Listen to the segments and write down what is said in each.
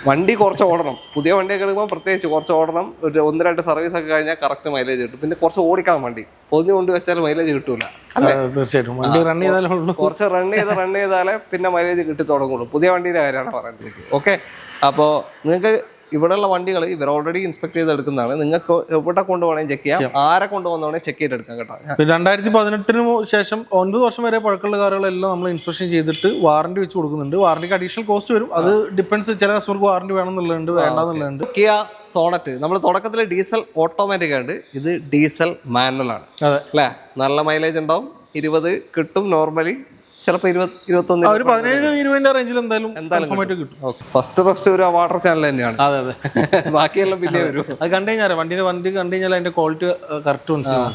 വണ്ടി കുറച്ച് ഓടണം. പുതിയ വണ്ടിയൊക്കെ എടുക്കുമ്പോൾ പ്രത്യേകിച്ച് കുറച്ച് ഓടണം. ഒരു 1-2 സർവീസ് ഒക്കെ കഴിഞ്ഞാൽ കറക്റ്റ് മൈലേജ് കിട്ടും. പിന്നെ കുറച്ച് ഓടിക്കണം വണ്ടി. പൊതിഞ്ഞ് കൊണ്ട് വെച്ചാൽ മൈലേജ് കിട്ടൂല. തീർച്ചയായിട്ടും വണ്ടി റൺ ചെയ്താലേ കുറച്ച് റൺ ചെയ്താലേ പിന്നെ മൈലേജ് കിട്ടി തുടങ്ങുള്ളൂ. പുതിയ വണ്ടിയുടെ കാര്യമാണ് പറയുന്നത്. ഓക്കെ, അപ്പോൾ നിങ്ങൾക്ക് ഇവിടെയുള്ള വണ്ടികൾ ഇവർ ഓൾറെഡി ഇൻസ്പെക്ട് ചെയ്ത് എടുക്കുന്നതാണ്. നിങ്ങൾക്ക് എവിടെ കൊണ്ടുപോകണമെങ്കിൽ ചെക്ക് ചെയ്യാം, ആരെ കൊണ്ടുപോകുന്നതാണെങ്കിൽ ചെക്ക് ചെയ്തെടുക്കാം കേട്ടോ. 2018 ശേഷം 9 വർഷം വരെ പഴക്കമുള്ള കാറുകളെല്ലാം നമ്മൾ ഇൻസ്പെക്ഷൻ ചെയ്തിട്ട് വാറണ്ടി വെച്ച് കൊടുക്കുന്നുണ്ട്. വാറണ്ടിക്ക് അഡീഷണൽ കോസ്റ്റ് വരും. അത് ഡിപ്പെൻസ്, ചില കസ്റ്റമർക്ക് വാറണ്ടി വേണമെന്നുള്ളതുണ്ട്, വേണ്ടെന്നുള്ളതുണ്ട്. കിയ സോണറ്റ് നമ്മൾ തുടക്കത്തിൽ ഡീസൽ ഓട്ടോമാറ്റിക് ആണ്, ഇത് ഡീസൽ മാനുവൽ ആണ് അല്ലേ. നല്ല മൈലേജ് ഉണ്ടാവും, 20 കിട്ടും നോർമലി, ചിലപ്പോൾ 21 17-20 റേഞ്ചിൽ എന്തായാലും കിട്ടും. ഫസ്റ്റ് ഒരു വാട്ടർ ചാനൽ തന്നെയാണ്. അതെ അതെ, ബാക്കിയെല്ലാം പിന്നെ വരും. അത് കണ്ടു കഴിഞ്ഞാൽ വണ്ടി കണ്ടു കഴിഞ്ഞാൽ അതിന്റെ ക്വാളിറ്റി കറക്റ്റ് മനസ്സിലാവും.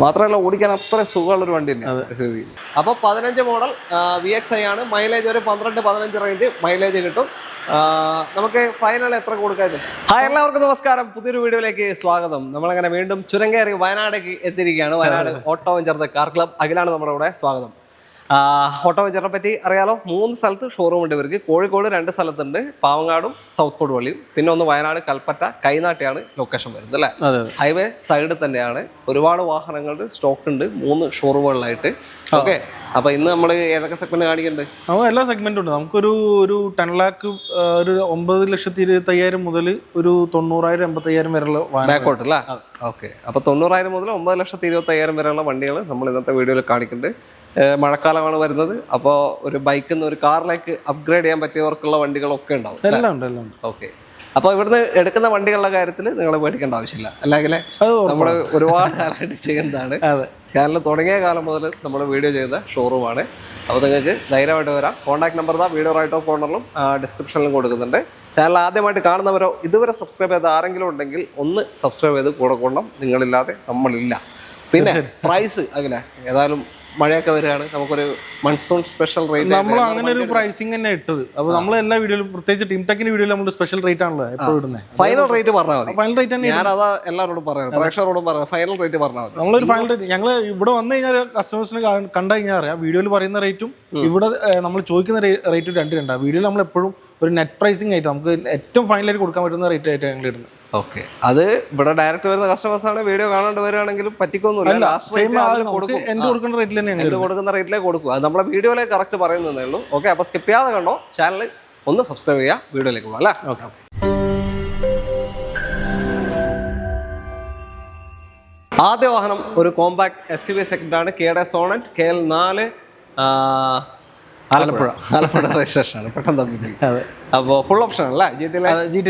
മാത്രമല്ല ഓടിക്കാൻ അത്ര സുഖമുള്ളൊരു വണ്ടി തന്നെയാണ്. അപ്പോൾ 15 മോഡൽ VXi ആണ്. മൈലേജ് ഒരു 12-15 റേഞ്ച് മൈലേജ് കിട്ടും. നമുക്ക് ഫൈനൽ എത്ര കൊടുക്കാതെ. ഹായ്, എല്ലാവർക്കും നമസ്കാരം. പുതിയൊരു വീഡിയോയിലേക്ക് സ്വാഗതം. നമ്മളങ്ങനെ വീണ്ടും ചുരം കയറി വയനാടേക്ക് എത്തിയിരിക്കുകയാണ്. Wayanad auto venture car club അഖിലാണ് നമ്മുടെ ഇവിടെ. സ്വാഗതം. ഓട്ടോ വെഞ്ചറിനെ പറ്റി അറിയാലോ. 3 സ്ഥലത്ത് ഷോറൂം ഉണ്ട് ഇവർക്ക്. കോഴിക്കോട് 2 സ്ഥലത്തുണ്ട്, പാവങ്ങാടും സൗത്ത് കൊടുവള്ളിയും. പിന്നെ ഒന്ന് വയനാട് കൽപ്പറ്റ കൈനാട്ടിയാണ് ലൊക്കേഷൻ വരുന്നത് അല്ലേ. ഹൈവേ സൈഡിൽ തന്നെയാണ്. ഒരുപാട് വാഹനങ്ങളുടെ സ്റ്റോക്ക് ഉണ്ട് 3 ഷോറൂമുകളിലായിട്ട്. ഓക്കെ, അപ്പൊ ഇന്ന് നമ്മൾ ഏതൊക്കെ സെഗ്മെന്റ് കാണിക്കുന്നുണ്ട്? എല്ലാ സെഗ്മെന്റും ഉണ്ട്. നമുക്കൊരു 10 ലാക്ക്, ഒരു 9,25,000 മുതൽ ഒരു 90,000-85,000 വരെയുള്ള ബാക്കോട്ട് അല്ലേ. ഓക്കെ, അപ്പൊ 90,000 മുതൽ 9,25,000 വരെയുള്ള വണ്ടികൾ നമ്മൾ ഇന്നത്തെ വീഡിയോയിൽ കാണിക്കുന്നുണ്ട്. മഴക്കാലമാണ് വരുന്നത്, അപ്പോൾ ഒരു ബൈക്കിൽ നിന്ന് ഒരു കാറിലേക്ക് അപ്ഗ്രേഡ് ചെയ്യാൻ പറ്റിയവർക്കുള്ള വണ്ടികളൊക്കെ ഉണ്ടാവും. എല്ലാം ഉണ്ട്. ഓക്കെ, അപ്പോൾ ഇവിടുന്ന് എടുക്കുന്ന വണ്ടികളുടെ കാര്യത്തിൽ നിങ്ങൾ പേടിക്കേണ്ട ആവശ്യമില്ല. അല്ലെങ്കിൽ നമ്മൾ ഒരുപാട് കാലമായിട്ട് ചെയ്യുന്നതാണ്. ചാനൽ തുടങ്ങിയ കാലം മുതൽ നമ്മൾ വീഡിയോ ചെയ്ത ഷോറൂമാണ്. അപ്പോൾ നിങ്ങൾക്ക് ധൈര്യമായിട്ട് വരാം. Contact number video right of കോർണറിലും ഡിസ്ക്രിപ്ഷനിലും കൊടുക്കുന്നുണ്ട്. ചാനൽ ആദ്യമായിട്ട് കാണുന്നവരോ ഇതുവരെ സബ്സ്ക്രൈബ് ചെയ്ത ആരെങ്കിലും ഉണ്ടെങ്കിൽ ഒന്ന് സബ്സ്ക്രൈബ് ചെയ്ത് കൂടെ കൊള്ളണം. നിങ്ങളില്ലാതെ നമ്മളില്ല. പിന്നെ പ്രൈസ് അങ്ങനെ ഏതായാലും മഴയൊക്കെ വരികയാണ്, നമുക്കൊരു മൺസൂൺ സ്പെഷ്യൽ റേറ്റ്. നമ്മൾ അങ്ങനെ ഒരു പ്രൈസിങ് തന്നെ ഇട്ടത്. അപ്പോൾ നമ്മൾ എല്ലാ വീഡിയോയിലും, പ്രത്യേകിച്ച് ടീം ടെക്കിന്റെ വീഡിയോയിൽ നമ്മൾ സ്പെഷ്യൽ റേറ്റ് ആണല്ലോ എപ്പോഴും ഇടുന്നത്. ഫൈനൽ റേറ്റ് പറഞ്ഞാൽ മതി. ഫൈനൽ റേറ്റ് തന്നെ ഞാൻ അതാ എല്ലാവരോടും പറയാം, പ്രേക്ഷകരോടും പറയാം, ഫൈനൽ റേറ്റ് പറഞ്ഞാൽ മതി. നമ്മളൊരു ഫൈനൽ റേറ്റ് ഞങ്ങൾ ഇവിടെ വന്നു കഴിഞ്ഞാൽ കസ്റ്റമേഴ്സിന് കണ്ടു കഴിഞ്ഞാൽ അറിയാം. വീഡിയോയിൽ പറയുന്ന റേറ്റും ഇവിടെ നമ്മൾ ചോദിക്കുന്ന റേറ്റും രണ്ടാണ്. വീഡിയോയിൽ നമ്മൾ എപ്പോഴും ഒരു നെറ്റ് പ്രൈസിങ് ആയിട്ട് നമുക്ക് ഏറ്റവും ഫൈനലായിട്ട് കൊടുക്കാൻ പറ്റുന്ന റേറ്റ് ആയിട്ട് ഞങ്ങൾ ഇടുന്നത്. ഓക്കെ, അത് ഇവിടെ ഡയറക്റ്റ് വരുന്ന കസ്റ്റമേഴ്സ് ആണ്. വീഡിയോ കാണാണ്ട് വരികയാണെങ്കിലും പറ്റിക്കൊന്നുമില്ല. കൊടുക്കുന്ന റേറ്റിലേക്ക് കൊടുക്കും. അത് നമ്മളെ വീഡിയോയിലേക്ക് കറക്റ്റ് പറയുന്നതേ ഉള്ളൂ. ഓക്കെ, അപ്പോൾ സ്കിപ്പ് ചെയ്യാതെ കണ്ടോ. ചാനൽ ഒന്ന് സബ്സ്ക്രൈബ് ചെയ്യുക. വീഡിയോയിലേക്ക് പോകാം അല്ലേ. ഓക്കെ, ആദ്യ വാഹനം ഒരു കോമ്പാക്ട് SUV സെഗ്മെന്റ് ആണ്. Kia Sonet KL4 Alappuzha registration ആണ്. പെട്ടെന്ന് തമ്മിൽ. അപ്പോൾ ഫുൾ ഓപ്ഷൻ അല്ലേ? GT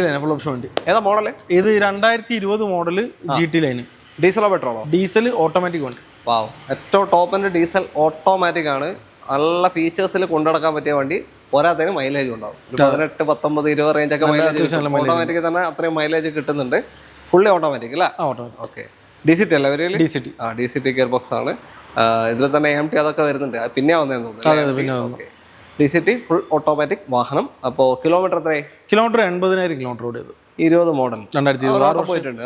ലൈൻ ഫുൾ ഓപ്ഷൻ വണ്ടി. ഏതാ മോഡല്? ഇത് 2020 മോഡല് GT ലൈൻ. ഡീസലോ പെട്രോളോ? ഡീസൽ ഓട്ടോമാറ്റിക് വണ്ടി. വാവ്, ഏറ്റവും ടോപ്പിന്റെ ഡീസൽ ഓട്ടോമാറ്റിക് ആണ്. നല്ല ഫീച്ചേഴ്സിൽ കൊണ്ടുനടക്കാൻ പറ്റിയ വണ്ടി. പോരാത്തതിന് മൈലേജ് ഉണ്ടാവും. 18, 19, 20 റേഞ്ച് ഒക്കെ മൈലേജ്. ഓട്ടോമാറ്റിക് തന്നെ അത്രയും മൈലേജ് കിട്ടുന്നുണ്ട്. ഫുള്ളി ഓട്ടോമാറ്റിക് അല്ലേ? ഓക്കെ, DCT അല്ലേ വരിക? DCT ഗിയർ ബോക്സ് ആണ്. ഇതിൽ തന്നെ AMT അതൊക്കെ വരുന്നുണ്ട്. പിന്നെ വന്നതെന്ന് തോന്നുന്നു. DCT ഫുൾ ഓട്ടോമാറ്റിക് വാഹനം. അപ്പോൾ കിലോമീറ്റർ എത്രയായി? കിലോമീറ്റർ 80,000 കിലോമീറ്റർ ഓടിയത്. 20 മോഡൽ 2026 പോയിട്ടുണ്ട്.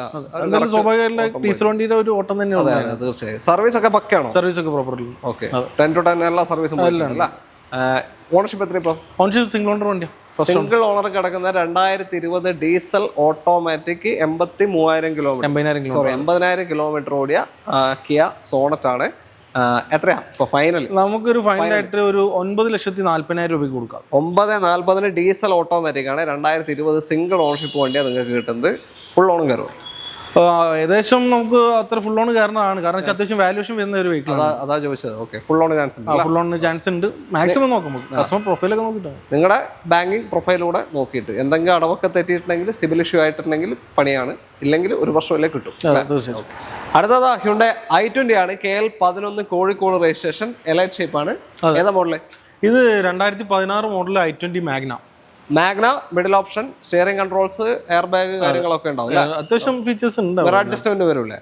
സ്വാഭാവികമായിട്ട് ഡീസൽ വണ്ടിയുടെ ഒരു ഓട്ടം തന്നെയാണ്. തീർച്ചയായും. സർവീസ് ഒക്കെ പക്കയാണോ? സർവീസ് ഒക്കെ പ്രോപ്പർലി. ഓക്കെ, 10 to 10 എല്ലാ സർവീസും അല്ല. ഓണർഷിപ്പ് എത്ര? ഇപ്പോൾ ഓണർഷിപ്പ് സിംഗിൾ ഓണർ വണ്ടിയാണ്. സിംഗിൾ ഓണർ കിടക്കുന്ന 2020 ഡീസൽ ഓട്ടോമാറ്റിക് 80,000 കിലോമീറ്റർ ഓടിയ കിയ സോണറ്റ് ആണ്. എത്രയാ ഇപ്പൊ ഫൈനൽ? നമുക്കൊരു ഫൈനലായിട്ട് ഒരു 9,40,000 രൂപയ്ക്ക് കൊടുക്കാം. 9,40,000 ഡീസൽ ഓട്ടോമാറ്റിക് ആണ്. 2020 സിംഗിൾ ഓണർഷിപ്പ് വണ്ടിയാണ് നിങ്ങൾക്ക് കിട്ടുന്നത്. ഫുൾ ഓണും കയറും. ഏകദേശം നമുക്ക് അത്ര ഫുൾ ഓൺ കാരണമാണ്. കാരണം അത്യാവശ്യം വാല്യൂഷൻ വരുന്ന ഒരു വെഹിക്കിൾ. അതാ ചോദിച്ചത്. ഓക്കെ, ഫുൾ ഓൺ ചാൻസ് ഉണ്ട്. ഫുൾ ഓൺ ചാൻസ് ഉണ്ട്. മാക്സിമം നോക്കുമ്പോൾ കസ്റ്റമർ പ്രൊഫൈലൊക്കെ നോക്കിയിട്ടാണ്. നിങ്ങളുടെ ബാങ്കിങ് പ്രൊഫൈലൂടെ നോക്കിയിട്ട് എന്തെങ്കിലും അടവൊക്കെ തെറ്റിയിട്ടുണ്ടെങ്കിൽ, സിബിൽ ഇഷ്യൂ ആയിട്ടുണ്ടെങ്കിൽ പണിയാണ്. ഇല്ലെങ്കിൽ ഒരു വർഷമല്ലേ കിട്ടും. അടുത്തതാ ഹ്യുണ്ടായി i20 ആണ്. KL11 Kozhikode registration. Elite shape ആണ്. ഏതാ മോഡല്? ഇത് 2016 model i20 Magna. Middle option, steering controls, air bag കാര്യങ്ങളൊക്കെ ഉണ്ടാവും. അത്യാവശ്യം ഫീച്ചേഴ്സ് ഉണ്ട്. അഡ്ജസ്റ്റ്മെന്റ് വരില്ലേ?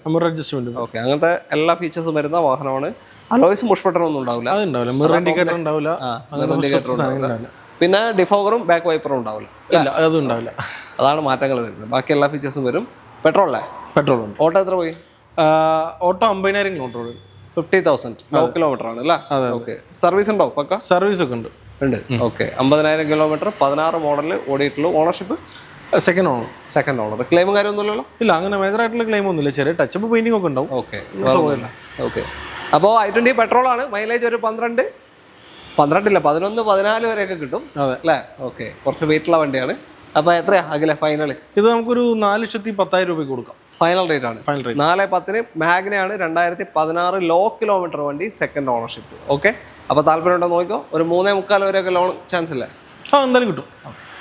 ഓക്കെ, അങ്ങനത്തെ എല്ലാ ഫീച്ചേഴ്സും വരുന്ന വാഹനമാണ്. അലോയ്സ് പുഷ് ബട്ടൺ ഒന്നും ഉണ്ടാവില്ല. മിറർ ഇൻഡിക്കേറ്റർ ഉണ്ടാവില്ല. പിന്നെ ഡിഫോഗറും ബാക്ക് വൈപ്പറും ഉണ്ടാവില്ല. അതാണ് മാറ്റങ്ങൾ വരുന്നത്. ബാക്കി എല്ലാ ഫീച്ചേഴ്സും വരും. പെട്രോൾ ഉണ്ട്. ഓട്ടോ എത്ര പോയി? Auto 50,000 kilometre. 50,000 കിലോമീറ്റർ ആണ് അല്ലേ? ഓക്കെ, സർവീസ് ഉണ്ടോ? പക്ക സർവീസ് ഒക്കെ ഉണ്ട്. ഉണ്ട്. ഓക്കെ, 50,000 കിലോമീറ്റർ, 16 മോഡലിൽ ഓടിയിട്ടുള്ളൂ. Ownership second owner. Second owner. ക്ലെയിമും കാര്യമൊന്നുമില്ലല്ലോ? ഇല്ല, അങ്ങനെ മേജറായിട്ടുള്ള ക്ലെയിം ഒന്നുമില്ല. ചെറിയ ടച്ചപ്പ് പെയിന്റിംഗ് ഒക്കെ ഉണ്ടാവും. Okay okay. അപ്പോൾ i20 പെട്രോൾ ആണ്. മൈലേജ് ഒരു 11, 14 വരെയൊക്കെ കിട്ടും അല്ലേ? ഓക്കെ, കുറച്ച് വെയിറ്റുള്ള വണ്ടിയാണ്. അപ്പോൾ എത്രയാ അഖില ഫൈനൽ? ഇത് നമുക്കൊരു 4,10,000 രൂപയ്ക്ക് കൊടുക്കാം. ഫൈനൽ റേറ്റ് ആണ്. Final rate 4,10 മാഗ്നയാണ്. 2016 ലോ കിലോമീറ്റർ വണ്ടി, സെക്കൻഡ് ഓണർഷിപ്പ്. ഓക്കെ, അപ്പോൾ താല്പര്യം ഉണ്ടോ നോക്കിക്കോ. ഒരു 3.25 വരെയൊക്കെ ലോൺ ചാൻസ് ഇല്ലേ? എന്തായാലും കിട്ടും.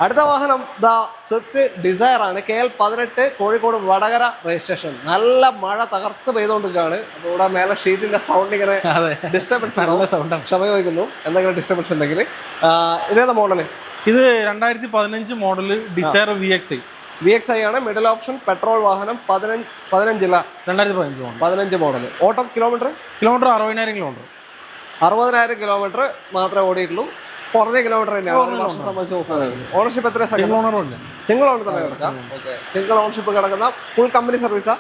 അടുത്ത വാഹനം ദാ സ്വിഫ്റ്റ് ഡിസയർ ആണ്. KL18, Kozhikode Vadakara registration. നല്ല മഴ തകർത്ത് പെയ്തുകൊണ്ടിരിക്കുകയാണ്. അപ്പോൾ ഇവിടെ മേലെ ഷീറ്റിന്റെ സൗണ്ട് ഇങ്ങനെ ഡിസ്റ്റർബൻസ് ക്ഷമ ചോദിക്കുന്നു എന്തെങ്കിലും ഡിസ്റ്റർബൻസ് ഉണ്ടെങ്കിൽ. ഇതേതാ മോഡല്? ഇത് 2015 മോഡല് ഡിസയർ VXi ആണ്. മിഡിൽ ഓപ്ഷൻ, പെട്രോൾ വാഹനം. 2015 model. Auto kilometre 60,000 kilometre. 60,000 kilometre മാത്രമേ ഓടിയിട്ടുള്ളൂ. കുറഞ്ഞ കിലോമീറ്റർ തന്നെയാണ്. ഓണർഷിപ്പ് എത്ര? സിംഗിൾ ഓണർ തന്നെ കിടക്കാം. ഓക്കെ, സിംഗിൾ ഓണർഷിപ്പ് കിടക്കുന്ന ഫുൾ കമ്പനി സർവീസാ?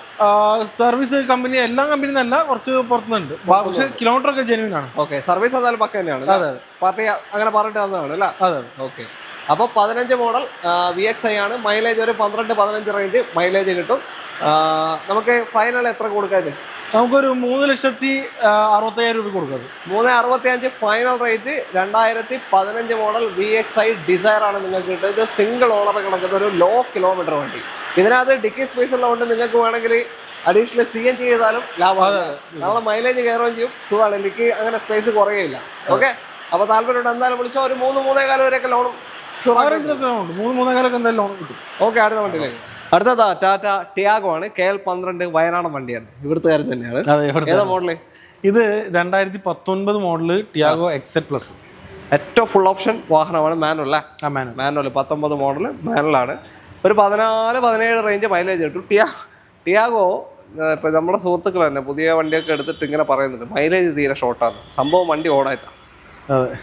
സർവീസ് കമ്പനി എല്ലാ കമ്പനിയും അല്ല, കുറച്ച് പുറത്തുനിന്നുണ്ട്. പക്ഷേ കിലോമീറ്റർ ഒക്കെ ജെന്യൂൻ ആണ്. ഓക്കെ, സർവീസ് എന്തായാലും പക്ക തന്നെയാണ്. പാർട്ടി അങ്ങനെ പറഞ്ഞിട്ട് വന്നതാണ് അല്ലേ? അതെ. ഓക്കെ, അപ്പോൾ 15 മോഡൽ VXi ആണ്. മൈലേജ് ഒരു 12-15 റേഞ്ച് മൈലേജ് കിട്ടും. നമുക്ക് ഫൈനൽ എത്ര കൊടുക്കാത്? നമുക്കൊരു 3,60,000 രൂപ കൊടുക്കാം. 3,65 final rate. 2015 model VXi Dzire ആണ് നിങ്ങൾക്ക് കിട്ടുന്നത്. ഇത് സിംഗിൾ ഓണർ കിടക്കുന്ന ഒരു ലോ കിലോമീറ്റർ വണ്ടി. ഇതിനകത്ത് ഡിക്കി സ്പേസ് ഉള്ളതുകൊണ്ട് നിങ്ങൾക്ക് വേണമെങ്കിൽ അഡീഷണൽ CNG ചെയ്താലും ലാഭമാണ്. നമ്മളെ മൈലേജ് കയറുകയും ചെയ്യും. സുഖമാണ്. എനിക്ക് അങ്ങനെ സ്പേസ് കുറയുകയില്ല. ഓക്കെ, അപ്പോൾ താല്പര്യമുണ്ട് എന്തായാലും വിളിച്ചോ. ഒരു 3-3.25 വരെയൊക്കെ ലോണും 3-3.25 എന്തായാലും ലോൺ കിട്ടും. ഓക്കെ, അടുത്ത വണ്ടിയിലേക്ക്. അടുത്തതാ ടാറ്റ ടിയാഗോ ആണ്. KL12 വയനാടൻ വണ്ടിയാണ്. ഇവിടുത്തെ കാര്യം തന്നെയാണ്. ഏതാ മോഡല്? ഇത് 2019 മോഡല് ടിയാഗോ XZ പ്ലസ്. ഏറ്റവും ഫുൾ ഓപ്ഷൻ വാഹനമാണ്. മാനുവൽ. മാനുവൽ 19 മോഡൽ മാനുവലാണ്. ഒരു 14-17 റേഞ്ച് മൈലേജ് കിട്ടും. ടിയാഗോ ഇപ്പം നമ്മുടെ സുഹൃത്തുക്കൾ തന്നെ പുതിയ വണ്ടിയൊക്കെ എടുത്തിട്ട് ഇങ്ങനെ പറയുന്നുണ്ട് മൈലേജ് തീരെ ഷോർട്ടാണ്. സംഭവം വണ്ടി ഓടായിട്ടാണ്.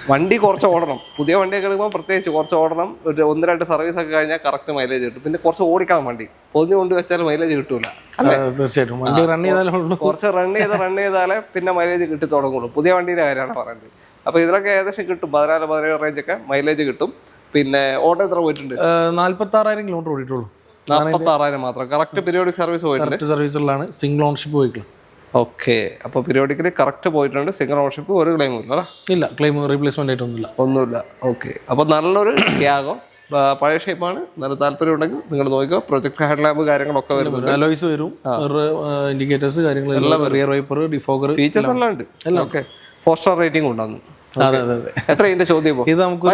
വണ്ടി കുറച്ച് ഓടണം. പുതിയ വണ്ടിയൊക്കെ എടുക്കുമ്പോൾ പ്രത്യേകിച്ച് കുറച്ച് ഓടണം. ഒരു 1-2 സർവീസ് ഒക്കെ കഴിഞ്ഞാൽ കറക്റ്റ് മൈലേജ് കിട്ടും. പിന്നെ കുറച്ച് ഓടിക്കണം. വണ്ടി പൊതിഞ്ഞ് കൊണ്ട് വെച്ചാൽ മൈലേജ് കിട്ടൂല. തീർച്ചയായിട്ടും വണ്ടി റൺ കുറച്ച് റൺ ചെയ്താലേ പിന്നെ മൈലേജ് കിട്ടി തുടങ്ങുള്ളൂ. പുതിയ വണ്ടിയുടെ കാര്യമാണ് പറയുന്നത്. അപ്പോൾ ഇതിലൊക്കെ ഏകദേശം കിട്ടും. 14-17 റേഞ്ചൊക്കെ മൈലേജ് കിട്ടും. പിന്നെ ഓട്ടോ എത്ര പോയിട്ടുണ്ട്? 46,000 കിലോമീറ്റർ ഓടിയിട്ടുള്ളൂ. 46,000 മാത്രം. കറക്റ്റ് പീരിയോഡിക് സർവീസ് പോയിട്ടുണ്ട്. സർവീസുകളാണ്. സിംഗിൾ ഓണർഷിപ്പ് പോയിട്ടുള്ളത്. ഓക്കെ, അപ്പോൾ പീരിയോഡിക്കലി കറക്റ്റ് പോയിട്ടുണ്ട്. സിംഗിൾ ഓണർഷിപ്പ് ഒരു ക്ലെയിമും ഇല്ല? ഇല്ല, ക്ലെയിം റീപ്ലേസ്മെന്റ് ആയിട്ടൊന്നുമില്ല. ഓക്കെ, അപ്പോൾ നല്ലൊരു ടിയാഗോ പഴയ ഷേപ്പാണ്. നല്ല താല്പര്യം ഉണ്ടെങ്കിൽ നിങ്ങൾ നോക്കിക്കോ. പ്രൊജക്ട് ഹെഡ് ലാമ്പ് കാര്യങ്ങളൊക്കെ വരുന്നുണ്ട്. അലോയ്സ് വരും, ഇൻഡിക്കേറ്റേഴ്സ് കാര്യങ്ങളെല്ലാം, റിയർ വൈപ്പർ, ഡിഫോഗർ, ഫീച്ചേഴ്സ് എല്ലാം ഉണ്ട്. ഓക്കെ, 4 സ്റ്റാർ റേറ്റിംഗ് ഉണ്ടാകുന്നു. എത്ര ഇതിന്റെ ചോദ്യം? ഇത് നമുക്ക്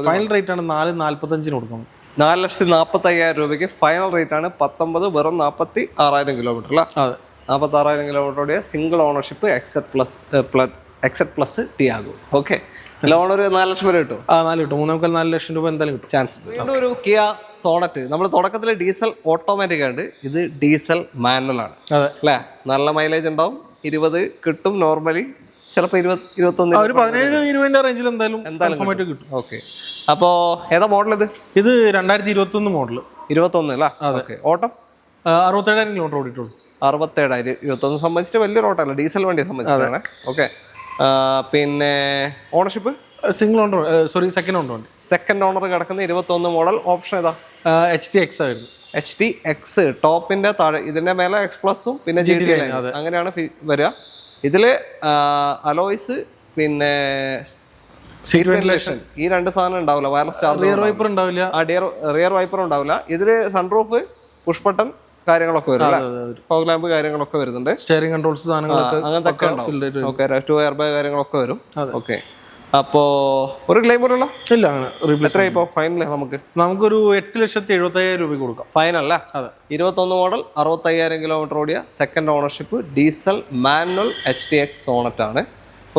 ഫൈനൽ റേറ്റ് ആണ് 4,45 കൊടുക്കണം. 4,45,000 രൂപയ്ക്ക് ഫൈനൽ റേറ്റ് ആണ്. 19 വെറും 46,000 കിലോമീറ്റർ അല്ല? 46,000 കിലോമീറ്ററുടെ single ownership XZ plus Tiago. Okay, loan ഒരു 4 ലക്ഷം വരെ കിട്ടും. 4 ലക്ഷം രൂപ എന്തായാലും കിട്ടും. ചാൻസ്. വീണ്ടും ഒരു കിയ സോണറ്റ്. നമ്മൾ തുടക്കത്തിൽ ഡീസൽ ഓട്ടോമാറ്റിക് ആണ്. ഇത് ഡീസൽ മാനുവൽ ആണ് അല്ലേ? നല്ല മൈലേജ് ഉണ്ടാവും. 20 കിട്ടും നോർമലി. ചിലപ്പോൾ 20-21 17-20 റേഞ്ചിൽ എന്തായാലും കിട്ടും. ഓക്കെ, അപ്പോൾ ഏതാ മോഡൽ? ഇത് 2021 മോഡൽ. 21 അല്ലേ? ഓക്കെ, ഓട്ടം 67,000 കിലോമീറ്റർ ഓടിയിട്ടുള്ളൂ. 67,000. 21 സംബന്ധിച്ചിട്ട് വലിയൊരു ഓട്ടമല്ല, ഡീസൽ വണ്ടിയെ സംബന്ധിച്ചിട്ടാണ്. ഓക്കെ, പിന്നെ ownership single owner, second owner. Second owner കിടക്കുന്ന 21 മോഡൽ. ഓപ്ഷൻ ഏതാ? HTX ആയിരുന്നു. HTX ടോപ്പിന്റെ താഴെ. ഇതിന്റെ മേലെ X പ്ലസും പിന്നെ GT അങ്ങനെയാണ് വരിക. ഇതില് അലോയ്സ് പിന്നെ സീറ്റ് വെന്റിലേഷൻ ഈ 2 സാധനം ഉണ്ടാവില്ല. വയർലെസ് ചാർജർ, റിയർ വൈപ്പർ ഉണ്ടാവില്ല. റിയർ വൈപ്പർ ഉണ്ടാവില്ല. ഇതില് സൺറൂഫ്, പുഷ് ബട്ടൺ കാര്യങ്ങളൊക്കെ വരും. ഫോഗ് ലാമ്പ് കാര്യങ്ങളൊക്കെ വരുന്നുണ്ട്. സ്റ്റിയറിംഗ് കൺട്രോൾസ് സാധനങ്ങളൊക്കെ അങ്ങനത്തെ ഓക്കെ, 2 എയർ ബാഗ് കാര്യങ്ങളൊക്കെ വരും. ഓക്കെ, അപ്പോ ഒരു ക്ലെയിം പോലല്ലോ? ഇല്ല. എത്ര ഇപ്പോ ഫൈനൽ? നമുക്കൊരു 8,70,000 രൂപ കൊടുക്കാം. ഫൈനൽ അല്ലേ? 21 മോഡൽ, 65,000 കിലോമീറ്റർ ഓടിയ, second ownership, diesel manual HTX Sonet ആണ്.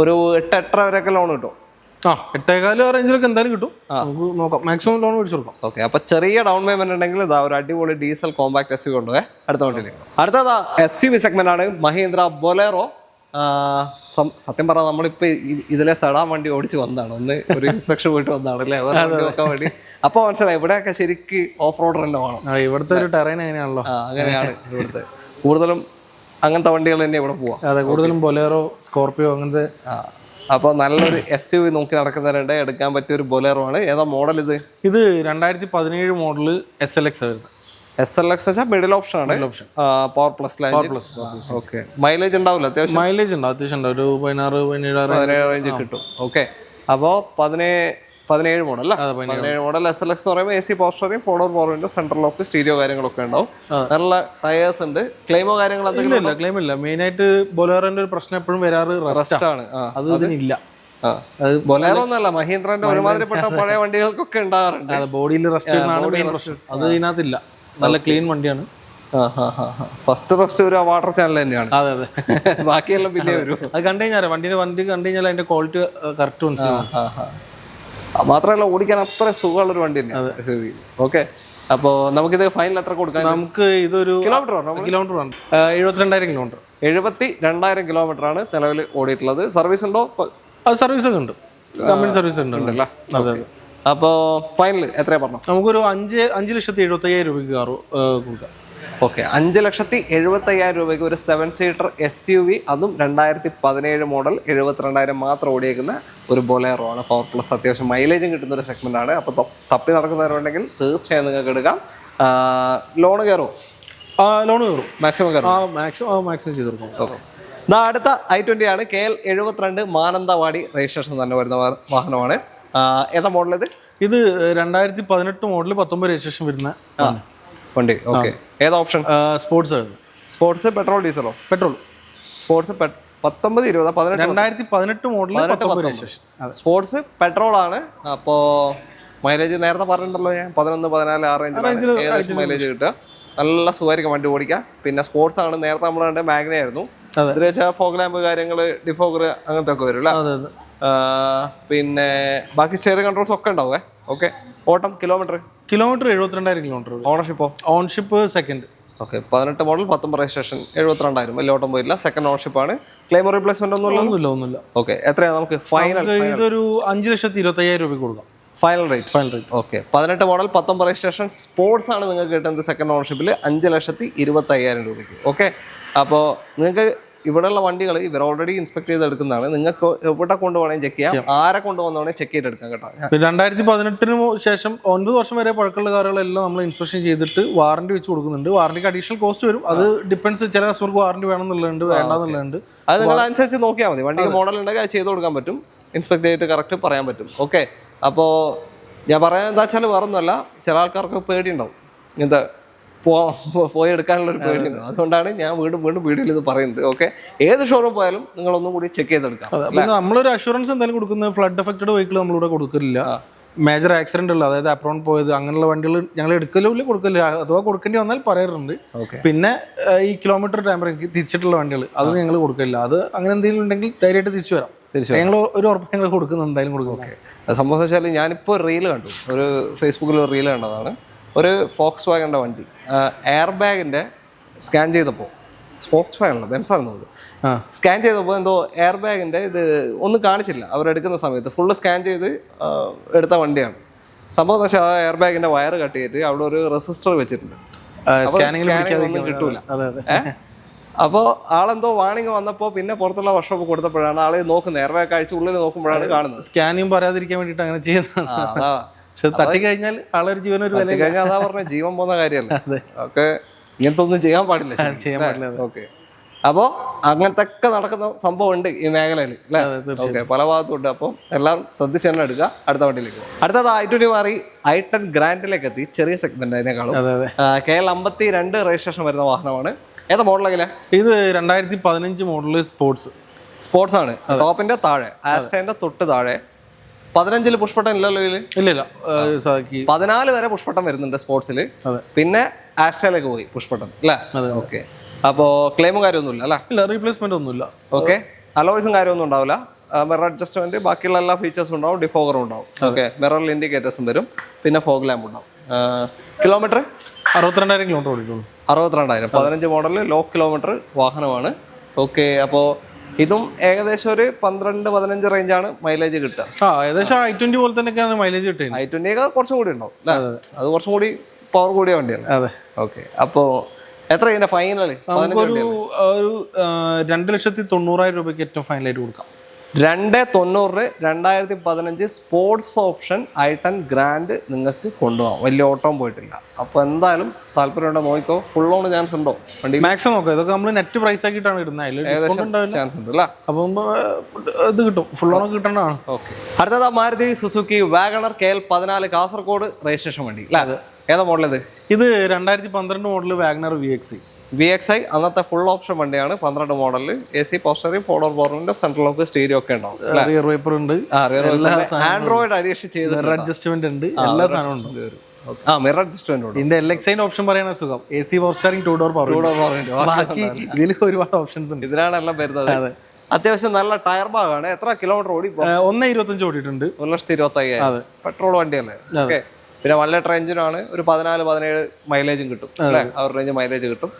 ഒരു 8-8.5 വരെയൊക്കെ ലോൺ കിട്ടും. 8.15 റേഞ്ചിലൊക്കെ എന്തായാലും കിട്ടും. നമുക്ക് നോക്കാം, മാക്സിമം ലോൺ മേടിച്ചു കൊടുക്കാം. ഓക്കെ, അപ്പൊ ചെറിയ ഡൗൺ പേയ്മെന്റ് ഉണ്ടെങ്കിൽ ഇതാ ഒരു അടിപൊളി ഡീസൽ കോമ്പാക്ട് SUV കൊണ്ടുപോയി അടുത്ത വണ്ടിയിലേക്ക്. അടുത്തതാ SUV സെഗ്മെന്റ് ആണ്. മഹീന്ദ്ര ബൊലേറോ. സത്യം പറഞ്ഞാൽ നമ്മളിപ്പോ ഇതിലെ സെഡാൻ വണ്ടി ഓടിച്ച് വന്നതാണ്. ഒന്ന് ഒരു ഇൻസ്പെക്ഷൻ പോയിട്ട് വന്നതാണ് അല്ലേ? നോക്കാൻ വേണ്ടി. അപ്പൊ മനസ്സിലായി ഇവിടെയൊക്കെ ശരിക്ക് ഓഫ് റോഡ് തന്നെ വേണം. ഇവിടുത്തെ ഒരു ടെറൈൻ അങ്ങനെയാണല്ലോ. അങ്ങനെയാണ് ഇവിടുത്തെ കൂടുതലും അങ്ങനത്തെ വണ്ടികൾ തന്നെ ഇവിടെ പോവാം. അതെ, കൂടുതലും ബൊലേറോ, സ്കോർപിയോ അങ്ങനത്തെ അപ്പോൾ നല്ലൊരു SUV നോക്കി നടക്കുന്നവരുണ്ട്, എടുക്കാൻ പറ്റിയ ഒരു ബൊലേറോ ആണ്. ഏതാ മോഡൽ ഇത്? ഇത് 2017 മോഡൽ SLX വരുന്നത്. SLX മിഡിൽ ഓപ്ഷൻ ആണ്, പവർ പ്ലസ്. ഓക്കെ, മൈലേജ് ഉണ്ടാവില്ല? അത്യാവശ്യം മൈലേജ് ഉണ്ട്, അത്യാവശ്യം ഉണ്ട്. ഒരു 16-17 റേഞ്ച് കിട്ടും. ഓക്കെ, അപ്പോൾ 17 മോഡൽ അല്ല, 17 മോഡൽ SLX എന്ന് പറയുമ്പോൾ AC power steering, 4 power window, central lock, stereo കാര്യങ്ങളൊക്കെ ഉണ്ടാവും. നല്ല ടയേഴ്സ് ഉണ്ട്. ക്ലെയിമോ കാര്യങ്ങൾ ഇല്ല, ക്ലെയിം ഇല്ല. മെയിൻ ആയിട്ട് ബൊലേറോന്റെ ഒരു പ്രശ്നം എപ്പോഴും വരാറ് റസ്റ്റ് ആണ്. അത് ഇതിനില്ല. ബൊലേറോ ഒന്നല്ല, മഹീന്ദ്രന്റെ ഒരുമാതിരിപ്പെട്ട പഴയ വണ്ടികൾക്കൊക്കെ ഉണ്ടാകാറുണ്ട്. ബോഡിയിൽ റസ്റ്റ് അത് ഇതിനകത്തില്ല. നല്ല ക്ലീൻ വണ്ടിയാണ്. ഫസ്റ്റ് ഒരു വാട്ടർ ചാനൽ തന്നെയാണ്. അതെ അതെ. ബാക്കിയെല്ലാം പിന്നെ വരും. അത് കണ്ടു കഴിഞ്ഞാൽ വണ്ടി കണ്ടു കഴിഞ്ഞാൽ അതിന്റെ ക്വാളിറ്റി കറക്റ്റ് മനസ്സിലാവും. മാത്രമല്ല ഓടിക്കാൻ അത്ര സുഖമുള്ളൊരു വണ്ടി തന്നെയാണ്. ഓക്കെ, അപ്പോൾ നമുക്കിത് ഫൈനൽ എത്ര കൊടുക്കാം? നമുക്ക് ഇതൊരു കിലോമീറ്റർ 72,000 കിലോമീറ്റർ. 72,000 കിലോമീറ്റർ ആണ് നിലവിൽ ഓടിയിട്ടുള്ളത്. സർവീസ് ഉണ്ടോ? സർവീസ് ഒക്കെ ഉണ്ട്, കമ്പനി സർവീസ് ഉണ്ടല്ലേ. അതെ. അപ്പോൾ ഫൈനൽ എത്രയാ പറഞ്ഞു? നമുക്കൊരു 5,75,000 രൂപയ്ക്ക് കാറ് കൊടുക്കാം. ഓക്കെ, 5,75,000 രൂപയ്ക്ക് ഒരു 7 സീറ്റർ SUV, അതും 2017 മോഡൽ, 72,000 മാത്രം ഓടിയേക്കുന്ന ഒരു ബൊലേറോ ആണ്. പവർ പ്ലസ്, അത്യാവശ്യം മൈലേജും കിട്ടുന്ന ഒരു സെഗ്മെന്റ് ആണ്. അപ്പോൾ തപ്പി നടക്കുന്നവരുണ്ടെങ്കിൽ തീർച്ചയായും നിങ്ങൾക്ക് എടുക്കാം. ലോൺ കയറുമോ? ലോൺ കയറും, മാക്സിമം കയറും. മാക്സിമം ചെയ്ത് കൊടുക്കും. ഓക്കെ, അടുത്ത i20 ആണ്. KL 72 മാനന്തവാടി രജിസ്ട്രേഷൻ തന്നെ വരുന്ന വാഹനമാണ്. ഏതാ മോഡൽ ഇത്? ഇത് 2018 മോഡൽ 19 രജിസ്ട്രേഷൻ വരുന്ന വണ്ടി. ഓക്കെ, ഏതാ ഓപ്ഷൻ? സ്പോർട്സ് പെട്രോൾ ഡീസലോ? Petrol. Sports 19, 20, 2018 model 19 registration. Sports petrol ആണ്. അപ്പോൾ മൈലേജ് നേരത്തെ പറഞ്ഞിട്ടുണ്ടല്ലോ ഞാൻ, 11, 14 ആ റേഞ്ചിൽ ഏകദേശം മൈലേജ് കിട്ടുക. നല്ല സുഖമായിരിക്കും വണ്ടി ഓടിക്കാം. പിന്നെ സ്പോർട്സ് ആണ്. നേരത്തെ നമ്മൾ കണ്ട മാഗ്ന ആയിരുന്നു. ഇതിൽ വെച്ചാൽ ഫോഗ് ലാമ്പ് കാര്യങ്ങൾ, ഡിഫോഗർ അങ്ങനത്തെ ഒക്കെ വരും അല്ലേ. പിന്നെ ബാക്കി സ്റ്റിയറിംഗ് കൺട്രോൾസ് ഒക്കെ ഉണ്ടാവേ. ഓക്കെ, ഓട്ടം kilometre 72,000 kilometre. Ownership second. Okay, 18 model 19 registration, 72,000. വലിയ ഓട്ടം പോയില്ല. സെക്കൻഡ് ഓണർഷിപ്പ് ആണ്. ക്ലെയിം റീപ്ലേസ്മെന്റ് ഒന്നുമില്ല. ഓക്കെ, എത്രയാണ് നമുക്ക് ഫൈനൽ? ഇതൊരു 5,25,000 രൂപ കൊടുക്കാം. Final rate. Okay, 18 model 19 registration sports ആണ് നിങ്ങൾക്ക് കിട്ടുന്നത് സെക്കൻഡ് ഓണർഷിപ്പിൽ 5,25,000 രൂപയ്ക്ക്. ഓക്കെ, അപ്പോൾ നിങ്ങൾക്ക് ഇവിടെയുള്ള വണ്ടികൾ ഇവർ ഓൾറെഡി ഇൻസ്പെക്ട് ചെയ്തെടുക്കുന്നതാണ്. നിങ്ങൾക്ക് എവിടെ കൊണ്ടുപോകണമെങ്കിൽ ചെക്ക് ചെയ്യാം, ആരെ കൊണ്ടുപോകണമെങ്കിൽ ചെക്ക് ചെയ്തെടുക്കാം കേട്ടോ. 2018 ശേഷം 9 വർഷം വരെ പഴക്കമുള്ള കാറുകളെല്ലാം നമ്മൾ ഇൻസ്പെക്ഷൻ ചെയ്തിട്ട് വാറണ്ടി വെച്ച് കൊടുക്കുന്നുണ്ട്. വാറണ്ടിക്ക് അഡീഷണൽ കോസ്റ്റ് വരും. അത് ഡിപ്പെൻസ്. ചില കസ്റ്റമർക്ക് വാറണ്ടി വേണമെന്നുള്ളതുണ്ട്, വേണ്ടാന്നുള്ളതുണ്ട്. അത് നിങ്ങൾ അനുസരിച്ച് നോക്കിയാൽ മതി. വണ്ടിക്ക് മോഡൽ ഉണ്ടെങ്കിൽ അത് ചെയ്ത് കൊടുക്കാൻ പറ്റും. ഇൻസ്പെക്ട് ചെയ്തിട്ട് കറക്റ്റ് പറയാൻ പറ്റും. ഓക്കെ, അപ്പോൾ ഞാൻ പറയാൻ എന്താ വെച്ചാൽ വേറൊന്നുമല്ല, ചില ആൾക്കാർക്ക് പേടിയുണ്ടാവും, ഇങ്ങനത്തെ പോയി എടുക്കാനുള്ളൊരു പേടിയുണ്ടാവും. അതുകൊണ്ടാണ് ഞാൻ വീണ്ടും വീഡിയോയിൽ ഇത് പറയുന്നത്. ഓക്കെ, ഏത് ഷോറൂം പോയാലും നിങ്ങളൊന്നും കൂടി ചെക്ക് ചെയ്തെടുക്കാം. നമ്മളൊരു അഷുറൻസ് എന്തായാലും കൊടുക്കുന്നത്, ഫ്ലഡ് എഫക്റ്റഡ് വെഹിക്കിൾ നമ്മളിവിടെ കൊടുക്കില്ല. മേജർ ആക്സിഡന്റ് ഉള്ള, അതായത് അപ്രോൺ പോയത്, അങ്ങനെയുള്ള വണ്ടികൾ ഞങ്ങൾ എടുക്കലും കൊടുക്കില്ല. അഥവാ കൊടുക്കേണ്ടി വന്നാൽ പറയാറുണ്ട്. പിന്നെ ഈ കിലോമീറ്റർ ടാമ്പറിംഗ് തിരിച്ചിട്ടുള്ള വണ്ടികൾ അത് ഞങ്ങൾ കൊടുക്കില്ല. അത് അങ്ങനെ എന്തെങ്കിലും ഉണ്ടെങ്കിൽ ധൈര്യമായിട്ട് തിരിച്ചു വരാം. ഞങ്ങൾ ഒരു ഉറപ്പ് ഞങ്ങൾ കൊടുക്കുന്നത് എന്തായാലും കൊടുക്കും. ഓക്കെ, സംഭവം വെച്ചാൽ ഞാനിപ്പോൾ റീല് കണ്ടു, ഒരു ഫേസ്ബുക്കിൽ ഒരു റീല് കണ്ടതാണ്. ഒരു ഫോക്സ് വാഗൻ്റെ വണ്ടി എയർ ബാഗിൻ്റെ സ്കാൻ ചെയ്തപ്പോൾ, ഫോക്സ് വാഗനല്ല ബെൻസാണെന്നത്, സ്കാൻ ചെയ്തപ്പോൾ എന്തോ എയർ ബാഗിൻ്റെ ഇത് ഒന്നും കാണിച്ചില്ല. അവരെടുക്കുന്ന സമയത്ത് ഫുള്ള് സ്കാൻ ചെയ്ത് എടുത്ത വണ്ടിയാണ്. സംഭവം പക്ഷേ ആ എയർ ബാഗിൻ്റെ വയർ കട്ട് ചെയ്തിട്ട് അവിടെ ഒരു റെസിസ്റ്റർ വെച്ചിട്ടുണ്ട്. ഒന്നും കിട്ടൂല. അപ്പോൾ ആളെന്തോ വാണിംഗ് വന്നപ്പോൾ പിന്നെ പുറത്തുള്ള വർക്ക്ഷോപ്പ് കൊടുത്തപ്പോഴാണ് ആള് നോക്കുന്നത്. എയർ ബാഗ് കഴിച്ച് ഉള്ളിൽ നോക്കുമ്പോഴാണ് കാണുന്നത്. സ്കാനിങ് പറയാതിരിക്കാൻ വേണ്ടിയിട്ട് അങ്ങനെ ചെയ്യുന്നത്. പക്ഷെ തട്ടി കഴിഞ്ഞാൽ ആളൊരു ജീവൻ ഒരു വില കഴിഞ്ഞാൽ അതാ പറഞ്ഞ ജീവൻ പോകുന്ന കാര്യമല്ല. ഒക്കെ ഇങ്ങനത്തെ ഒന്നും ചെയ്യാൻ പാടില്ല. ഓക്കെ, അപ്പോൾ അങ്ങനത്തെ ഒക്കെ നടക്കുന്ന സംഭവം ഉണ്ട് ഈ മേഖലയിൽ അല്ലേ. ഓക്കെ, പല ഭാഗത്തും ഉണ്ട്. അപ്പം എല്ലാം ശ്രദ്ധിച്ച് തന്നെ എടുക്കുക. അടുത്ത വണ്ടിയിലേക്ക് പോകും. അടുത്തത് i20 മാറി i10 ഗ്രാൻഡിലേക്ക് എത്തി. ചെറിയ സെഗ്മെന്റ് അതിനേക്കാളും. KL 52 രജിസ്ട്രേഷൻ വരുന്ന വാഹനമാണ്. ഏതാ മോഡലെങ്കില്? ഇത് 2015 മോഡല് സ്പോർട്സ് ആണ്. ടോപ്പിന്റെ താഴെ, ആസ്റ്റന്റെ തൊട്ട് താഴെ. 15 പുഷ്പട്ടം ഇല്ലല്ലോ ഇതില്? ഇല്ല, 14 വരെ പുഷ്പട്ടം വരുന്നുണ്ട് സ്പോർട്സിൽ. പിന്നെ ആസ്റ്റയിലേക്ക് പോയി പുഷ്പട്ടം അല്ലേ. ഓക്കെ, അപ്പോൾ ക്ലെയിമും കാര്യമൊന്നുമില്ല അല്ലേ? ഇല്ല, റീപ്ലേസ്മെന്റ് ഒന്നുമില്ല. ഓക്കെ, അലോയ്സും കാര്യമൊന്നും ഉണ്ടാവില്ല. മിറർ അഡ്ജസ്റ്റ്മെന്റ്, ബാക്കിയുള്ള എല്ലാ ഫീച്ചേഴ്സും ഉണ്ടാവും. ഡിഫോഗറും ഉണ്ടാവും. ഓക്കെ, മിററിൽ ഇൻഡിക്കേറ്റേഴ്സും വരും. പിന്നെ ഫോഗ് ലാമ്പ് ഉണ്ടാവും. കിലോമീറ്റർ 62,000 കിലോമീറ്റർ ഓടിക്കുള്ളൂ. 62,000. 15 മോഡൽ ലോ കിലോമീറ്റർ വാഹനമാണ്. ഓക്കെ, അപ്പോൾ ഇതും ഏകദേശം ഒരു 12-15 റേഞ്ചാണ് മൈലേജ് കിട്ടുക. ഏകദേശം i20 പോലെ തന്നെയൊക്കെയാണ് മൈലേജ് കിട്ടുക. i20 കുറച്ചും കൂടി ഉണ്ടാവും അല്ലേ? അത് കുറച്ചും കൂടി പവർ കൂടിയ വണ്ടിയാണ്. അതെ. ഓക്കെ, അപ്പോൾ എത്ര ഇതിന്റെ ഫൈനൽ? 2,90,000 രൂപയ്ക്ക് ഏറ്റവും ഫൈനലായിട്ട് കൊടുക്കാം. 290 2015 സ്പോർട്സ് ഓപ്ഷൻ i10 ഗ്രാൻഡ് നിങ്ങൾക്ക് കൊണ്ടുപോകാം. വലിയ ഓട്ടം പോയിട്ടില്ല. അപ്പോൾ എന്തായാലും താല്പര്യമുണ്ടോ നോക്കിക്കോ. ഫുൾ ഓൺ ചാൻസ് ഉണ്ടോ വണ്ടി? മാക്സിമം നോക്കാം. ഇതൊക്കെ നമ്മൾ നെറ്റ് പ്രൈസ് ആക്കിയിട്ടാണ് ഇടുന്നത്. ചാൻസ് ഉണ്ട് അല്ലേ? അപ്പം ഇത് കിട്ടും, ഫുൾ ഓൺ കിട്ടേണ്ടതാണ്. ഓക്കെ. അടുത്തത് Maruti Suzuki WagonR KL 14 Kasaragod registration വണ്ടി അല്ലേ? ഏതാ മോഡൽ ഇത്? ഇത് 2012 മോഡൽ വാഗണർ VXi അന്നത്തെ ഫുൾ ഓപ്ഷൻ വണ്ടിയാണ്. 12 മോഡലിൽ AC പോസ്റ്ററി 4 door power central lock stereo ഒക്കെ ഉണ്ടാവും. റിയർ വൈപ്പർ ഉണ്ട്, ആൻഡ്രോയിഡ് അഡീഷൻ ചെയ്ത് അഡ്ജസ്റ്റ്മെന്റ് ഉണ്ട്, എല്ലാ സാധനവും ഉണ്ട്. മിറർ അഡ്ജസ്റ്റ്മെന്റ് ഉണ്ട്. ഇതിന്റെ LXi ഓപ്ഷൻ പറയാൻ സുഖം. AC power steering 2 door power. ബാക്കി ഇതിൽ ഒരുപാട് ഓപ്ഷൻസ് ഉണ്ട്. ഇതിലാണ് എല്ലാം വരുന്നത്. അത്യാവശ്യം നല്ല ടയർ ഭാഗമാണ്. എത്ര കിലോമീറ്റർ ഓടി? 1.25 ഓടിയിട്ടുണ്ട്. 1,25,000 പെട്രോൾ വണ്ടിയല്ലേ? ഓക്കെ. പിന്നെ 1 ലിറ്റർ എഞ്ചിനാണ്. ഒരു 14-17 മൈലേജും കിട്ടും അല്ലേ? ആ ഒരു റേഞ്ച് മൈലേജ് കിട്ടും.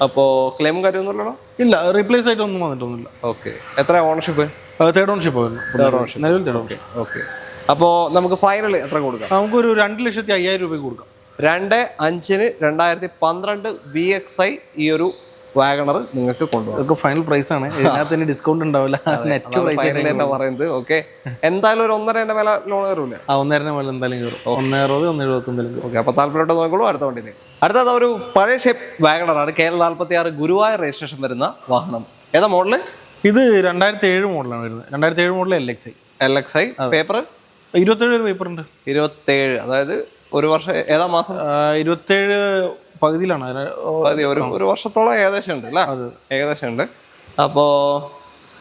അപ്പോൾ ക്ലെയിം കാര്യമൊന്നുമില്ലല്ലോ? ഇല്ല, റീപ്ലേസ് ആയിട്ടൊന്നും വന്നിട്ടൊന്നുമില്ല. ഓക്കെ. എത്ര ഓണർഷിപ്പ്? Third ownership. നിലവിൽ തേർഡ് ഓണർഷിപ്പ്. ഓക്കെ. അപ്പോൾ നമുക്ക് ഫൈനൽ എത്ര കൊടുക്കാം? നമുക്കൊരു 2,05,000 രൂപ കൊടുക്കാം. 2,05,000 2012 VXi ഈ ഒരു വാഗണർ നിങ്ങൾക്ക് കൊണ്ടുപോകാം. ഫൈനൽ പ്രൈസ് ആണ്. ഇതിനകത്ത് ഡിസ്കൗണ്ട് ഉണ്ടാവില്ല. നെറ്റ് പ്രൈസ് പറയുന്നത്. ഓക്കെ. എന്തായാലും ഒരു 1.5 മേലെ ലോൺ കയറൂല? 1.5 മേലെ എന്തായാലും കയറും. 1.60 1.70. ഓക്കെ. അപ്പോൾ താല്പര്യമായിട്ട് നോക്കുള്ളൂ. അടുത്ത വണ്ടിയിൽ അടുത്തത് ഒരു പഴയ ഷേപ്പ് വാഗണറാണ്. KL 46 ഗുരുവായൂർ രജിസ്ട്രേഷൻ വരുന്ന വാഹനം. ഏതാ മോഡല്? ഇത് 2007 മോഡലാണ് വരുന്നത്. 2007 മോഡൽ LXi. പേപ്പർ 27 പേപ്പർ ഉണ്ട്. 27, അതായത് ഒരു വർഷം. ഏതാ മാസം? 27 പകുതിയിലാണ്. ഒരു വർഷത്തോളം ഏകദേശം ഉണ്ട് അല്ലേ? ഏകദേശം ഉണ്ട്. അപ്പോൾ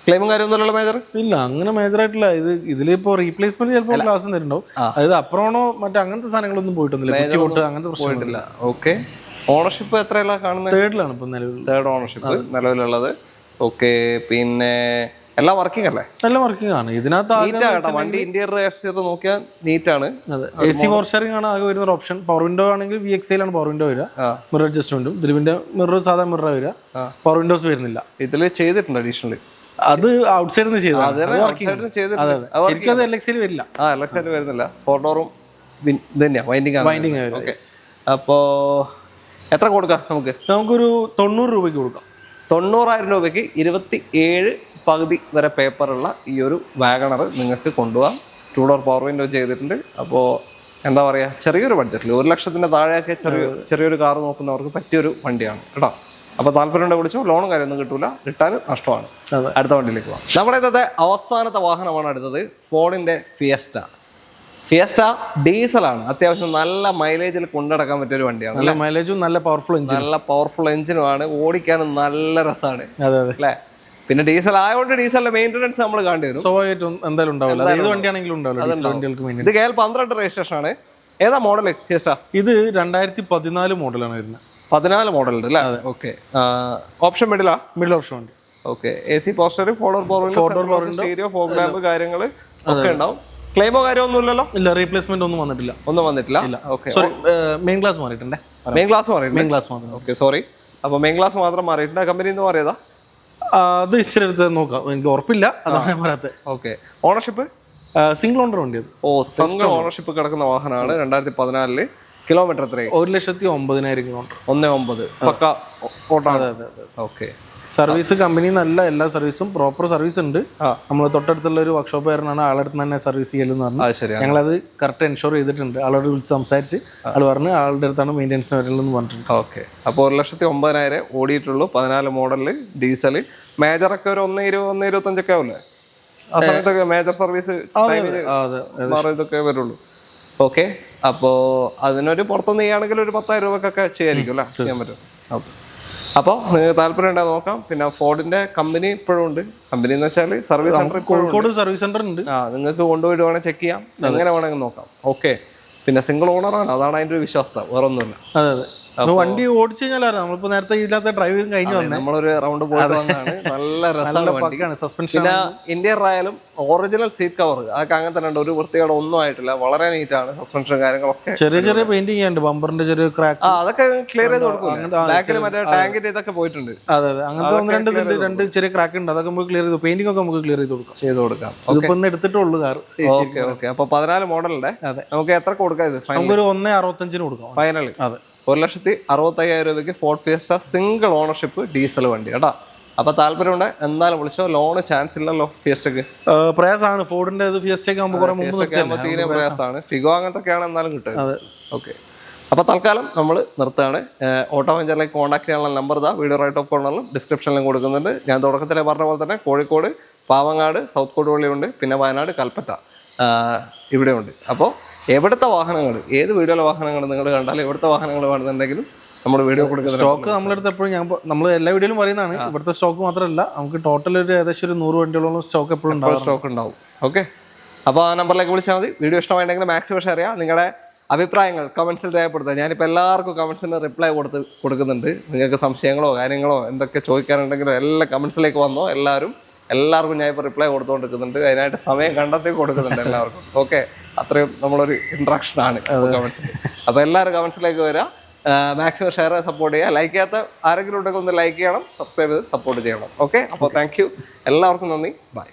ക്ലെയിമും കാര്യമൊന്നുമില്ല മേജർ? ഇല്ല, അങ്ങനെ മേജർ ആയിട്ടില്ല. ഇതിലിപ്പോ റീപ്ലേസ്മെന്റ് ചിലപ്പോൾ ക്ലാസ് തരുന്നുണ്ടാവും. അതായത് അപ്പുറമാണോ മറ്റേ അങ്ങനത്തെ സാധനങ്ങളൊന്നും പോയിട്ടൊന്നുമില്ല. അങ്ങനത്തെ പോയിട്ടില്ല. ഓക്കെ. ഓണർഷിപ്പ് എത്രയല്ല കാണുന്നത്? തേർഡിലാണ് ഇപ്പൊ നിലവിൽ. തേർഡ് ഓണർഷിപ്പ് നിലവിലുള്ളത്. ഓക്കെ. പിന്നെ എല്ലാം വർക്കിംഗ് അല്ലേ? എല്ലാം വർക്കിംഗ് ആണ്. ഇതിനകത്ത് വണ്ടി ഇന്റീരിയർ എക്സ്റ്റീരിയർ നോക്കിയാൽ നീറ്റാണ്. AC പവർ സ്റ്റിയറിംഗ് ആണ് ആകെ വരുന്ന ഓപ്ഷൻ. പവർ വിൻഡോ ആണെങ്കിൽ VXiലാണ് പവർ വിൻഡോ വരിക. മിറർ അഡ്ജസ്റ്റ്മെന്റും ദിലീപിന്റെ മിറർ സാധാ മിറർ വരിക. പവർ വിൻഡോസ് വരുന്നില്ല. ഇതിൽ ചെയ്തിട്ടുണ്ട് അഡീഷണലി. അത് ഔട്ട്സൈഡിൽ നിന്ന് ചെയ്തത്. ശരിക്കും അത് LXiൽ വരില്ല. LXiൽ വരുന്നില്ല. 4 ഡോറും വൈൻഡിങ്. അപ്പോ എത്ര കൊടുക്കാം? നമുക്കൊരു 90 രൂപയ്ക്ക് കൊടുക്കാം. 90,000 രൂപയ്ക്ക് 27 പകുതി വരെ പേപ്പറുള്ള ഈ ഒരു വാഗണർ നിങ്ങൾക്ക് കൊണ്ടുപോകാം. 2 ഡോർ പവർ വിൻഡോ ചെയ്തിട്ടുണ്ട്. അപ്പോൾ എന്താ പറയുക, ചെറിയൊരു ബഡ്ജറ്റിൽ 1 ലക്ഷത്തിൻ്റെ താഴെയൊക്കെ ചെറിയൊരു കാർ നോക്കുന്നവർക്ക് പറ്റിയൊരു വണ്ടിയാണ് കേട്ടോ. അപ്പോൾ താല്പര്യം വിളിച്ചോ. ലോണും കാര്യമൊന്നും കിട്ടൂല, ഇട്ടാൽ നഷ്ടമാണ്. അടുത്ത വണ്ടിയിലേക്ക് പോകാം. നമ്മുടെ ഇന്നത്തെ അവസാനത്തെ വാഹനമാണ് അടുത്തത്. ഫോർഡിൻ്റെ ഫിയസ്റ്റ ഡീസലാണ്. അത്യാവശ്യം നല്ല മൈലേജിൽ കൊണ്ടുനടക്കാൻ പറ്റിയ ഒരു വണ്ടിയാണ്. നല്ല മൈലേജും നല്ല പവർഫുൾ എഞ്ചിനുമാണ്. ഓടിക്കാനും നല്ല രസമാണ് അല്ലേ? പിന്നെ ഡീസൽ ആയതുകൊണ്ട് ഡീസലിന്റെ മെയിൻ്റെനൻസ് നമ്മൾ കാണേണ്ടി വരും. എന്തായാലും ഉണ്ടാവില്ല. ഇത് KL 12 രജിസ്ട്രേഷൻ ആണ്. ഏതാ മോഡൽ ഫിയസ്റ്റ? ഇത് 2014 മോഡലാണ് വരുന്നത്. 14 മോഡൽ ഉണ്ട് അല്ലേ? ഓക്കെ. ഓപ്ഷൻ മിഡിൽ ഓപ്ഷൻ ഉണ്ട്. Okay. AC poster 4 door power stereo fog lamp കാര്യങ്ങൾ ഒക്കെ ഉണ്ടാവും. ക്ലെയിമോ കാര്യമൊന്നും ഇല്ലല്ലോ? ഇല്ല, റീപ്ലേസ്മെന്റ് ഒന്നും വന്നിട്ടില്ല. ഓക്കെ. സോറി, മെയിൻ ഗ്ലാസ് മാറിയിട്ടുണ്ട്. Okay, sorry. അപ്പോൾ മെയിൻ ഗ്ലാസ് മാത്രം മാറിയിട്ടുണ്ട്. കമ്പനി എന്ന് പറയതാ? അത് ഇച്ചിരി എടുത്ത് നോക്കാം, എനിക്ക് ഉറപ്പില്ല, അതാണ് ഞാൻ പറയാത്തത്. ഓക്കെ. ഓണർഷിപ്പ് സിംഗിൾ ഓണർ വണ്ടി. സിംഗിൾ ഓണർഷിപ്പ് കിടക്കുന്ന വാഹനമാണ്. 2014 കിലോമീറ്റർ എത്രയായി? 1,09,000 കിലോമീറ്റർ. 1,09,000 പക്ക ഓട്ടാണ്. ഓക്കെ. സർവീസ് കമ്പനി നല്ല എല്ലാ സർവീസും പ്രോപ്പർ സർവീസ് ഉണ്ട്. നമ്മൾ തൊട്ടടുത്തുള്ള ഒരു വർക്ക്ഷോപ്പ് കാരനാണ്, ആളടുത്ത് തന്നെ സർവീസ് ചെയ്യലെന്ന് പറഞ്ഞു. ഞങ്ങളത് കറക്റ്റ് എൻഷുർ ചെയ്തിട്ടുണ്ട്. ആളോട് വിളിച്ച് സംസാരിച്ച് ആൾ പറഞ്ഞ് ആളുടെ അടുത്താണ് മെയിൻ്റെനൻസിന് വരലെന്ന് പറഞ്ഞിട്ടുണ്ട്. ഓക്കെ. അപ്പോൾ 1,09,000 ഓടിയിട്ടുള്ളൂ. 14 മോഡല് ഡീസൽ. മേജറൊക്കെ ഒരു 1,20,1,25 ആവില്ലേ? ആ സമയത്തൊക്കെ മേജർ സർവീസ് ഇതൊക്കെ വരുള്ളൂ. ഓക്കെ. അപ്പോൾ അതിനൊരു പുറത്തുനിന്ന് ചെയ്യുകയാണെങ്കിൽ ഒരു 10,000 രൂപക്കൊക്കെ ചെയ്യായിരിക്കും അല്ലേ? ചെയ്യാൻ പറ്റും. ഓക്കെ. അപ്പോൾ നിങ്ങൾക്ക് താല്പര്യം ഉണ്ടാകും നോക്കാം. പിന്നെ ഫോർഡിന്റെ കമ്പനി ഇപ്പോഴും ഉണ്ട്. കമ്പനി എന്ന് വെച്ചാൽ service centre, Kozhikode service centre ഉണ്ട്. നിങ്ങൾക്ക് കൊണ്ടുപോയിട്ട് വേണമെങ്കിൽ ചെക്ക് ചെയ്യാം, എങ്ങനെ വേണമെങ്കിൽ നോക്കാം. ഓക്കെ. പിന്നെ സിംഗിൾ ഓണറാണ്, അതാണ് അതിൻ്റെ ഒരു വിശ്വാസത, വേറെ ഒന്നുമില്ല. അതെ. വണ്ടി ഓടിച്ചു കഴിഞ്ഞാൽ നമ്മളിപ്പോ നേരത്തെ ഇല്ലാത്ത ഡ്രൈവിംഗ് കഴിഞ്ഞു നമ്മളൊരു റൗണ്ട് പോയിട്ട് വന്നതാണ്. നല്ല രസമാണ് സസ്പെൻഷൻ. പിന്നെ ഇന്ത്യൻ ആയാലും ഒറിജിനൽ സീറ്റ് കവർ അതൊക്കെ അങ്ങനെ തന്നെ ഉണ്ട്. ഒരു വൃത്തികേട് ഒന്നും ആയിട്ടില്ല, വളരെ നീറ്റാണ്. സസ്പെൻഷൻ കാര്യങ്ങളൊക്കെ ചെറിയ പെയിന്റിംഗ് ഉണ്ട്. ബമ്പറിന്റെ ചെറിയ ക്രാക്ക് അതൊക്കെ ക്ലിയർ ചെയ്ത് കൊടുക്കും. ബാക്കിൽ മറ്റേ ടാങ്കിന്റെ ഇതൊക്കെ പോയിട്ടുണ്ട്. അതെ, അങ്ങനത്തെ രണ്ട് ചെറിയ ക്രാക്ക് ഉണ്ട്. അതൊക്കെ നമുക്ക് ക്ലിയർ ചെയ്ത് പെയിന്റിംഗ് ഒക്കെ നമുക്ക് ക്ലിയർ ചെയ്ത് കൊടുക്കാം. ഇതിപ്പോ എടുത്തിട്ടുള്ളൂ കാർ. ഓക്കെ. ഓക്കെ. അപ്പൊ 14 മോഡലിന്റെ നമുക്ക് എത്ര കൊടുക്കാം? ഇത് നമുക്കൊരു 1,65,000 കൊടുക്കാം ഫൈനൽ. അതെ, 1,65,000 രൂപയ്ക്ക് Ford fiesta single ownership diesel വണ്ടി കേട്ടോ. അപ്പോൾ താല്പര്യമുണ്ട് എന്തായാലും വിളിച്ചോ. ലോണ് ചാൻസ് ഇല്ലല്ലോ ഫിയസ്റ്റക്ക്? പ്രയാസമാണ്. ഫോർഡിന്റെ ഫിയസ്റ്റൊക്കെ ആകുമ്പോൾ കുറെ മുമ്പ് തീരെ പ്രയാസമാണ്. ഫിഗോ അങ്ങനത്തെയൊക്കെയാണ് എന്നാലും കിട്ടും. ഓക്കെ, അപ്പോൾ തൽക്കാലം നമ്മൾ നിർത്തുകയാണ്. ഓട്ടോ വെഞ്ചറിലേക്ക് കോൺടാക്ട് ചെയ്യാനുള്ള നമ്പർ ഇതാ വീഡിയോ റൈറ്റ് ഓഫ് കോർണറിലും ഡിസ്ക്രിപ്ഷനിലും കൊടുക്കുന്നുണ്ട്. ഞാൻ തുടക്കത്തിലെ പറഞ്ഞ പോലെ തന്നെ കോഴിക്കോട്, പാവങ്ങാട്, സൗത്ത് കൊടുവള്ളിയുണ്ട്, പിന്നെ വയനാട്, കൽപ്പറ്റ ഇവിടെയുണ്ട്. അപ്പോൾ എവിടുത്തെ വാഹനങ്ങൾ, ഏത് വീഡിയോയിലെ വാഹനങ്ങൾ നിങ്ങൾ കണ്ടാൽ എവിടുത്തെ വാഹനങ്ങൾ വേണമെന്നുണ്ടെങ്കിലും നമ്മൾ വീഡിയോ കൊടുക്കുന്ന സ്റ്റോക്ക് നമ്മളെടുത്ത് എപ്പോഴും നമ്മൾ എല്ലാ വീഡിയോയിലും പറയുന്നതാണ്. ഇവിടുത്തെ സ്റ്റോക്ക് മാത്രമല്ല, നമുക്ക് ടോട്ടൽ ഒരു ഏകദേശം ഒരു 100 വണ്ടിയോളം സ്റ്റോക്ക് എപ്പോഴും സ്റ്റോക്ക് ഉണ്ടാവും. ഓക്കെ, അപ്പോൾ ആ നമ്പറിലേക്ക് വിളിച്ചാൽ മതി. വീഡിയോ ഇഷ്ടമായിട്ടുണ്ടെങ്കിൽ മാക്സിമം ഷെയർ ചെയ്യുക. നിങ്ങളുടെ അഭിപ്രായങ്ങൾ കമൻസിൽ രേഖപ്പെടുത്തുക. ഞാനിപ്പോൾ എല്ലാവർക്കും കമൻസിന് റിപ്ലൈ കൊടുക്കുന്നുണ്ട്. നിങ്ങൾക്ക് സംശയങ്ങളോ കാര്യങ്ങളോ എന്തൊക്കെ ചോദിക്കാനുണ്ടെങ്കിലോ എല്ലാം കമൻസിലേക്ക് വന്നോ. എല്ലാവർക്കും ഞാൻ ഇപ്പോൾ റിപ്ലൈ കൊടുത്തുകൊണ്ടിരിക്കുന്നുണ്ട്. അതിനായിട്ട് സമയം കണ്ടെത്തി കൊടുക്കുന്നുണ്ട് എല്ലാവർക്കും. ഓക്കെ, അത്രയും നമ്മളൊരു ഇൻട്രാക്ഷനാണ് കമൻസിൽ. അപ്പോൾ എല്ലാവരും കമൻസിലേക്ക് വരിക. മാക്സിമം ഷെയർ സപ്പോർട്ട് ചെയ്യുക. ലൈക്ക് ചെയ്യാത്ത ആരെങ്കിലും ഉണ്ടെങ്കിൽ ഒന്ന് ലൈക്ക് ചെയ്യണം, സബ്സ്ക്രൈബ് ചെയ്ത് സപ്പോർട്ട് ചെയ്യണം. ഓക്കെ, അപ്പോൾ താങ്ക് യു. എല്ലാവർക്കും നന്ദി. ബൈ.